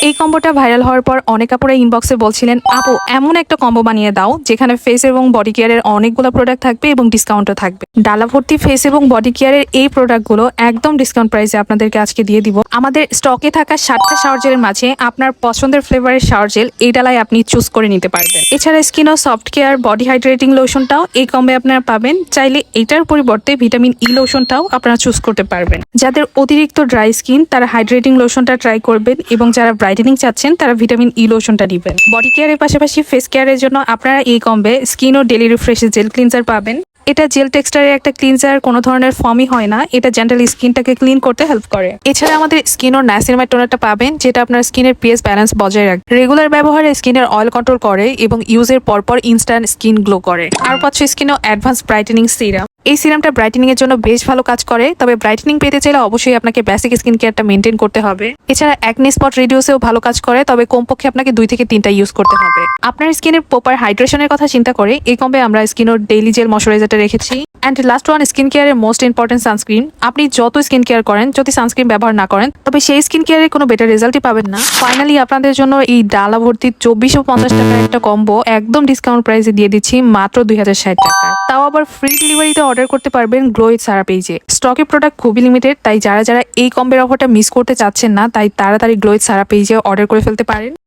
এই কম্বোটা ভাইরাল হওয়ার পর অনেক আপুরা ইনবক্সে বলছিলেন, আপু এমন একটা কম্বো বানিয়ে দাও যেখানে ফেস এবং বডি কেয়ারের অনেকগুলো প্রোডাক্ট থাকবে এবং ডিসকাউন্টও থাকবে। ডালা ভর্তি ফেস এবং বডি কেয়ারের এই প্রোডাক্টগুলো একদম ডিসকাউন্ট প্রাইসে আপনাদেরকে আজকে দিয়ে দিব। আমাদের স্টকে থাকা 7টা শাওয়ার জেলের মাঝে আপনার পছন্দের ফ্লেভারের শাওয়ার জেল এই ডালায় আপনি চুজ করে নিতে পারবেন। এছাড়া স্কিন ও সফট কেয়ার বডি হাইড্রেটিং লোশনটাও এই কম্বে আপনারা পাবেন। চাইলে এটার পরিবর্তে ভিটামিন ই লোশনটাও আপনারা চুজ করতে পারবেন। যাদের অতিরিক্ত ড্রাই স্কিন তারা হাইড্রেটিং লোশনটা ট্রাই করবেন এবং যারা ব্রাইটেনিং চাচ্ছেন তারা ভিটামিন ই লোশনটা নেবেন। বডি কেয়ারের পাশাপাশি ফেস কেয়ারের জন্য আপনারা এই কম্বে স্কিন ও ডেলি রিফ্রেশ জেল ক্লিনজার পাবেন। এটা জেল টেক্সচারের একটা ক্লিনজার, কোনো ধরনের ফর্মই হয় না। এটা জেন্টাল স্কিনটাকে ক্লিন করতে হেল্প করে। এছাড়া আমাদের স্কিন ও নাইসিনামাইড টোনারটা পাবেন, যেটা আপনার স্কিনের পিএইচ ব্যালেন্স বজায় রাখে। রেগুলার ব্যবহারে স্কিনের অয়েল কন্ট্রোল করে এবং ইউজের পরপর ইনস্ট্যান্ট স্কিন গ্লো করে। আর পাচ্ছে স্কিনও অ্যাডভান্স ব্রাইটেনিং সিরাম। এই সিরামটা ব্রাইটেনিং এর জন্য বেশ ভালো কাজ করে, তবে ব্রাইটেনিং পেতে চাইলে অবশ্যই আপনাকে বেসিক স্কিন কেয়ারটা মেনটেন করতে হবে। এছাড়া অ্যাকনে স্পট রিডিউসেও ভালো কাজ করে, তবে কমপক্ষে আপনাকে 2 থেকে 3টা ইউজ করতে হবে। আপনার স্কিনের প্রপার হাইড্রেশনের কথা চিন্তা করে এই কম্বে আমরা স্কিনের ডেইলি জেল ময়শ্চারাইজারটা রেখেছি। অ্যান্ড লাস্ট ওয়ান, স্কিন কেয়ারের মোস্ট ইম্পর্টেন্ট সানস্ক্রিন। আপনি যত স্কিন কেয়ার করেন, যদি সানস্ক্রিন ব্যবহার না করেন, তবে সেই স্কিন কেয়ারের কোনো বেটার রেজাল্টই পাবেন না। ফাইনালি আপনাদের জন্য এই ডালা ভর্তি 2450 টাকার একটা কম্বো একদম ডিসকাউন্ট প্রাইসে দিয়ে দিচ্ছি মাত্র 2060 টাকায়। তাও আবার ফ্রি ডেলিভারিতে অর্ডার করতে পারবেন গ্লো উইথ সারা পেজে। স্টকের প্রোডাক্ট খুবই লিমিটেড, তাই যারা এই কম্বের অফারটা মিস করতে চাচ্ছেন না, তাই তাড়াতাড়ি গ্লো উইথ সারা পেজে অর্ডার করে ফেলতে পারেন।